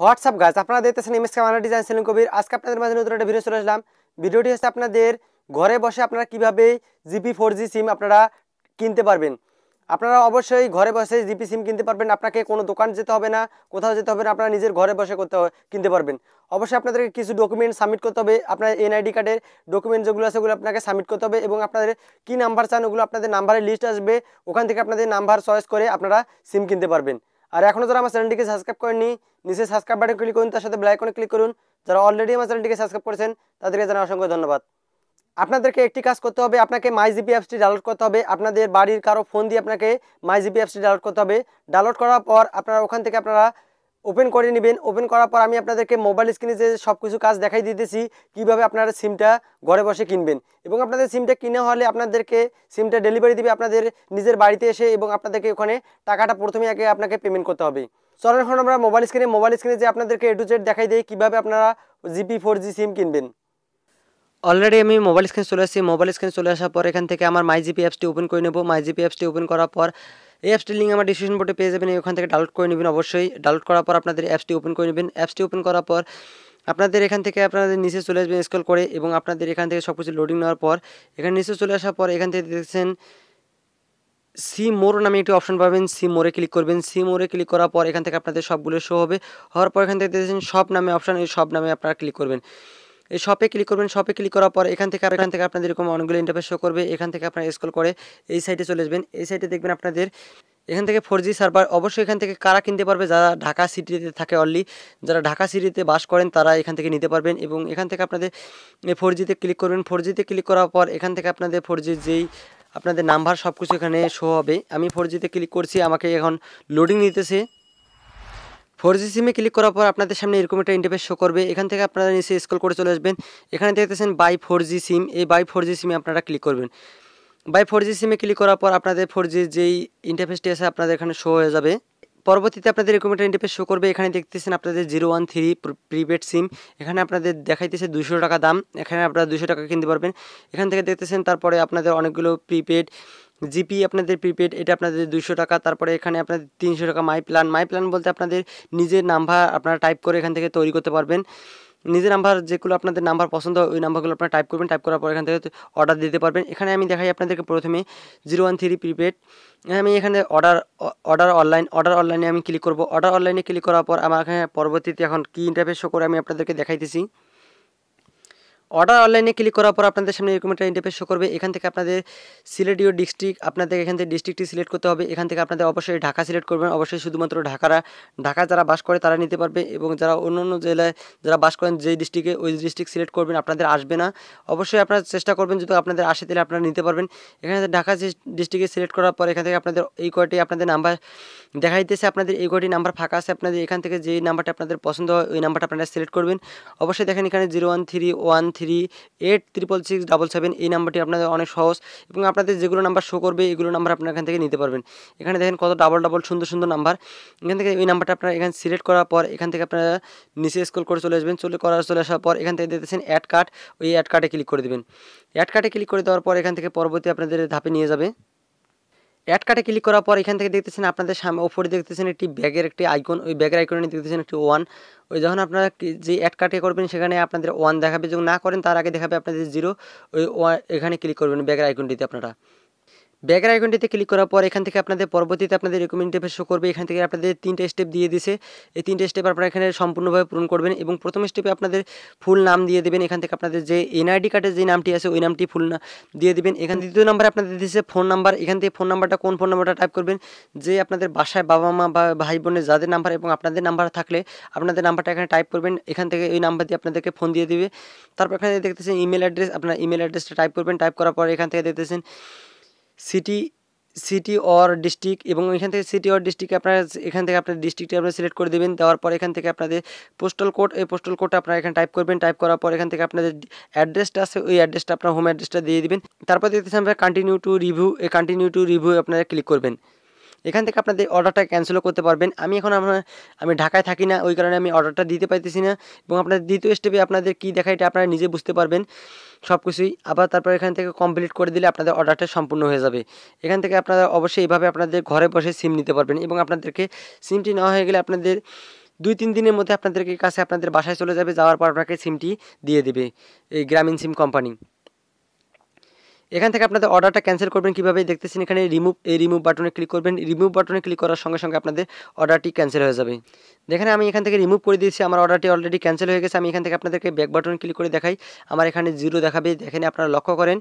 WhatsApp guys, আপনারা দেখতেছেন MS camera design Selim কবির। আজকে আপনাদের মাঝে নতুন একটা ভিডিও চলে আসলাম। ভিডিওটি হচ্ছে আপনাদের ঘরে বসে আপনারা কিভাবে জিপি 4G সিম আপনারা কিনতে পারবেন। আপনারা অবশ্যই ঘরে বসে জিপি সিম কিনতে পারবেন, আপনাকে কোনো দোকান যেতে হবে না, কোথাও যেতে হবে না, আপনারা নিজের ঘরে বসে কিনতে পারবেন। অবশ্যই আপনাদেরকে কিছু ডকুমেন্ট সাবমিট করতে হবে, আপনার এনআইডি কার্ডের ডকুমেন্ট যেগুলো আছে সেগুলো আপনাকে সাবমিট করতে হবে এবং আপনাদের কী নাম্বার চান ওগুলো আপনাদের নাম্বারের লিস্ট আসবে, ওখান থেকে আপনাদের নাম্বার চয়েস করে আপনারা সিম কিনতে পারবেন। আর এখনও যারা আমার চ্যানেলটিকে সাবস্ক্রাইব করেননি, নিচে সাবস্ক্রাইব বাটন ক্লিক করুন, তার সাথে বেল আইকনে ক্লিক করুন। যারা অলরেডি আমার চ্যানেলটিকে সাবস্ক্রাইব করেছেন তাদেরকে জানাই অসংখ্য ধন্যবাদ। আপনাদেরকে একটি কাজ করতে হবে, আপনাকে মাই জিপি অ্যাপসটি ডাউনলোড করতে হবে। আপনাদের বাড়ির কারো ফোন দিয়ে আপনাকে মাই জিপি অ্যাপসটি ডাউনলোড করতে হবে। ডাউনলোড করার পর আপনারা ওখান থেকে আপনারা ওপেন করে নেবেন। ওপেন করার পর আমি আপনাদেরকে মোবাইল স্ক্রিনে যে সব কিছু কাজ দেখাই দিতেছি কীভাবে আপনারা সিমটা ঘরে বসে কিনবেন, এবং আপনাদের সিমটা কিনে হলে আপনাদেরকে সিমটা ডেলিভারি দিবে আপনাদের নিজের বাড়িতে এসে, এবং আপনাদেরকে ওখানে টাকাটা প্রথমে আগে আপনাকে পেমেন্ট করতে হবে। চলুন এখন আমরা মোবাইল স্ক্রিনে যে আপনাদেরকে এ টু জেড দেখাই দিই কীভাবে আপনারা জিপি 4G সিম কিনবেন। অলরেডি আমি মোবাইল স্ক্রিনে চলে আসছি। মোবাইল স্ক্রিনে চলে আসার পর এখান থেকে আমার মাই জিপি অ্যাপসটি ওপেন করে নেব। মাই জিপি অ্যাপসটি ওপেন করার পর এই অ্যাপসটির লিঙ্ক আমার ডিসক্রিপশন বোর্ডে পেয়ে যাবেন, ওখান থেকে ডাউনলোড করে নেবেন। অবশ্যই ডাউনলোড করার পর আপনাদের অ্যাপসটি ওপেন করে নেবেন। অ্যাপসটি ওপেন করার পর আপনাদের এখান থেকে আপনাদের নিচে চলে আসবেন স্ক্রল করে, এবং আপনাদের এখান থেকে সব কিছু লোডিং নেওয়ার পর এখানে নিচে চলে আসার পর এখান থেকে দেখছেন সি মোর নামে একটি অপশন পাবেন। সি মোরে ক্লিক করবেন। সি মোরে ক্লিক করার পর এখান থেকে আপনাদের সবগুলো শো হবে। হওয়ার পর এখান থেকে দেখছেন শপ নামে অপশন, এই শপ নামে আপনারা ক্লিক করবেন। এই শপে ক্লিক করবেন। শপে ক্লিক করার পর এখান থেকে আপনাদের এরকম অনেকগুলো ইন্টারফেস শো করবে। এখান থেকে আপনারা স্ক্রল করে এই সাইটে চলে আসবেন। এই সাইটে দেখবেন আপনাদের এখান থেকে 4G সার্ভার। অবশ্যই এখান থেকে কারা কিনতে পারবে, যারা ঢাকা সিটিতে থাকে অনলি, যারা ঢাকা সিটিতে বাস করেন তারা এখান থেকে নিতে পারবেন। এবং এখান থেকে আপনাদের 4Gতে ক্লিক করবেন। 4Gতে ক্লিক করার পর এখান থেকে আপনাদের 4G যেই আপনাদের নাম্বার সব কিছু এখানে শো হবে। আমি 4Gতে ক্লিক করছি, আমাকে এখন লোডিং নিতেছে। 4G সিমে ক্লিক করার পর আপনাদের সামনে এরকম একটা ইন্টারফেস শো করবে। এখান থেকে আপনারা নিচে স্ক্রল করে চলে আসবেন। এখানে দেখতেছেন বাই 4G সিম, এই বাই 4G সিমে আপনারা ক্লিক করবেন। বাই 4G সিমে ক্লিক করার পর আপনাদের 4G যেই ইন্টারফেসটি আছে আপনাদের এখানে শো হয়ে যাবে। পরবর্তীতে আপনাদের এরকম একটা ইন্টারফেস শো করবে। এখানে দেখতেছেন আপনাদের 013 প্রিপেড সিম, এখানে আপনাদের দেখাইতেছে 200 টাকা দাম। এখানে আপনারা 200 টাকা কিনতে পারবেন। এখান থেকে দেখতেছেন তারপরে আপনাদের অনেকগুলো প্রিপেড জিপি আপনাদের প্রিপেড, এটা আপনাদের 200 টাকা। তারপরে এখানে আপনাদের 300 টাকা মাই প্ল্যান বলতে আপনাদের নিজের নাম্বার আপনারা টাইপ করে এখান থেকে তৈরি করতে পারবেন। নিজের নাম্বার যেগুলো আপনাদের নাম্বার পছন্দ ওই নাম্বারগুলো আপনারা টাইপ করবেন। টাইপ করার পর এখান থেকে অর্ডার দিতে পারবেন। এখানে আমি দেখাই আপনাদেরকে প্রথমে 013 প্রিপেড। আমি এখানে অর্ডার অনলাইনে আমি ক্লিক করব। অর্ডার অনলাইনে ক্লিক করার পর আমার এখানে পরবর্তীতে এখন কী ইন্টারফেস শো করে আমি আপনাদেরকে দেখাইতেছি। অর্ডার অনলাইনে ক্লিক করার পর আপনাদের সামনে এরকম একটা ইন্টারফেস শো করবে। এখান থেকে আপনাদের সিলেট ইউর ডিস্ট্রিক্ট, আপনাদের এখান থেকে ডিস্ট্রিক্টটি সিলেক্ট করতে হবে। এখান থেকে আপনাদের অবশ্যই ঢাকা সিলেক্ট করবেন। অবশ্যই শুধুমাত্র ঢাকা যারা বাস করে তারা নিতে পারবে, এবং যারা অন্য অন্য জেলায় যারা বাস করেন যেই ডিস্ট্রিক্টে ওই ডিস্ট্রিক্ট সিলেক্ট করবেন, আপনাদের আসবে না। অবশ্যই আপনারা চেষ্টা করবেন যদি আপনাদের আসে তাহলে আপনারা নিতে পারবেন। এখানে ঢাকা ডিস্ট্রিক্টে সিলেক্ট করার পর এখান থেকে আপনাদের এই কয়টি আপনাদের নাম্বার দেখাইতেছে, আপনাদের এই কয়টি নাম্বার ফাঁকা আছে। আপনাদের এখান থেকে যেই নাম্বারটা আপনাদের পছন্দ হয় ওই নাম্বারটা আপনারা সিলেক্ট করবেন। অবশ্যই দেখেন এখানে 01313866777 এই নাম্বারটি আপনাদের অনেক সহজ, এবং আপনাদের যেগুলো নাম্বার শো করবে এগুলো নাম্বার আপনারা এখান থেকে নিতে পারবেন। এখানে দেখেন কত ডাবল সুন্দর সুন্দর নাম্বার। এখান থেকে ওই নাম্বারটা আপনারা এখানে সিলেক্ট করার পর এখান থেকে আপনারা নিচে স্ক্রল করে চলে আসবেন। চলে আসার পর এখান থেকে দেখতেছেন অ্যাড কার্ড, ওই অ্যাড কার্ডে ক্লিক করে দেবেন। অ্যাড কার্ডে ক্লিক করে দেওয়ার পর এখান থেকে পরবর্তী আপনাদের ধাপে নিয়ে যাবে। অ্যাড কার্ডে ক্লিক করার পর এখান থেকে দেখতেছেন আপনাদের সামনে ওপরে দেখতেছেন একটি ব্যাগের একটি আইকন, ওই ব্যাগের আইকনে দেখতেছেন একটি 1। ওই যখন আপনারা যে অ্যাড কার্ডে করবেন সেখানে আপনাদের 1 দেখাবে, যখন না করেন তার আগে দেখাবে আপনাদের 0। ওই এখানে ক্লিক করবেন ব্যাগের আইকনটিতে। আপনারা ব্যাগের আইকনটিতে ক্লিক করার পর এখান থেকে আপনাদের পরবর্তীতে আপনাদের এরকম ইন্টারফেস শো করবে। এখান থেকে আপনাদের 3টে স্টেপ দিয়ে দিছে। এই 3টে স্টেপ আপনারা এখানে সম্পূর্ণভাবে পূরণ করবেন, এবং প্রথম স্টেপে আপনাদের ফুল নাম দিয়ে দেবেন। এখান থেকে আপনাদের যে এনআইডি কার্ডের যে নামটি আছে ওই নামটি ফুল দিয়ে দেবেন। এখানে দ্বিতীয় নাম্বার আপনাদের দিচ্ছে ফোন নাম্বার। এখান থেকে ফোন নাম্বারটা কোন ফোন নাম্বারটা টাইপ করবেন, যে আপনাদের বাসায় বাবা মা বা ভাই বোনের যাদের নাম্বার এবং আপনাদের নাম্বার থাকলে আপনাদের নাম্বারটা এখানে টাইপ করবেন। এখান থেকে ওই নাম্বার দিয়ে আপনাদেরকে ফোন দিয়ে দিবে। তারপর এখানে দেখতেছেন ইমেল অ্যাড্রেস, আপনার ইমেল অ্যাড্রেসটা টাইপ করবেন। টাইপ করার পর এখান থেকে দেখতেছেন সিটি অর ডিস্ট্রিক্ট, এবং এখান থেকে সিটি অর ডিস্ট্রিক্টে আপনারা এখান থেকে আপনার ডিস্ট্রিক্টে আপনারা সিলেক্ট করে দেবেন। দেওয়ার পর এখান থেকে আপনাদের পোস্টাল কোড, এই পোস্টাল কোডটা আপনারা এখানে টাইপ করবেন। টাইপ করার পর এখান থেকে আপনাদের অ্যাড্রেসটা আছে ওই অ্যাড্রেসটা আপনার হোম অ্যাড্রেসটা দিয়ে দিবেন। তারপর দেখতেছেন আপনারা কন্টিনিউ টু রিভিউ, এই কন্টিনিউ টু রিভিউ আপনারা ক্লিক করবেন। এখান থেকে আপনাদের অর্ডারটা ক্যান্সেলও করতে পারবেন। আমি ঢাকায় থাকি না, ওই কারণে আমি অর্ডারটা দিতে পারতেছি না, এবং আপনাদের দ্বিতীয় স্টেপে আপনাদের কী দেখা এটা আপনারা নিজে বুঝতে পারবেন সব কিছুই। আবার তারপর এখান থেকে কমপ্লিট করে দিলে আপনাদের অর্ডারটা সম্পূর্ণ হয়ে যাবে। এখান থেকে আপনারা অবশ্যই এইভাবে আপনাদের ঘরে বসে সিম নিতে পারবেন, এবং আপনাদেরকে সিমটি নেওয়া হয়ে গেলে আপনাদের 2-3 দিনের মধ্যে আপনাদের কাছে আপনাদের বাসায় চলে যাবে, যাওয়ার পর আপনাকে সিমটি দিয়ে দেবে এই গ্রামীণ সিম কোম্পানি। এখান থেকে আপনাদের অর্ডারটা ক্যান্সেল করবেন কীভাবে দেখতেছেন, এখানে রিমুভ বাটনে ক্লিক করবেন। রিমুভ বাটনে ক্লিক করার সঙ্গে সঙ্গে আপনাদের অর্ডারটি ক্যান্সেল হয়ে যাবে। দেখেন আমি এখান থেকে রিমুভ করে দিয়েছি, আমার অর্ডারটি অলরেডি ক্যান্সেল হয়ে গেছে। আমি এখান থেকে আপনাদেরকে ব্যাক বাটনে ক্লিক করে দেখাই, আমার এখানে 0 দেখাবে। দেখেন আপনারা লক্ষ্য করেন,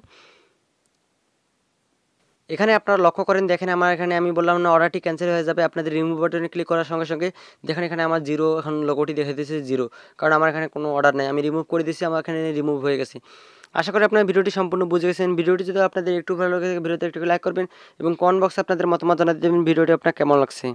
এখানে আপনারা লক্ষ্য করেন, দেখেন আমার এখানে আমি বললাম না অর্ডারটি ক্যান্সেল হয়ে যাবে। আপনাদের রিমুভ বাটনে ক্লিক করার সঙ্গে সঙ্গে দেখেন এখানে আমার 0 এখন লোগোটি দেখে দিয়েছে 0, কারণ আমার এখানে কোনো অর্ডার নেই, আমি রিমুভ করে দিয়েছি, আমার এখানে রিমুভ হয়ে গেছে। আশা করি আপনারা ভিডিওটি সম্পূর্ণ বুঝে গেছেন। ভিডিওটি যদি আপনাদের একটু ভালো লাগে ভিডিওতে একটু লাইক করবেন এবং কমেন্ট বক্সে আপনাদের মতামত জানাতে দেবেন ভিডিওটি আপনার কেমন লাগছে।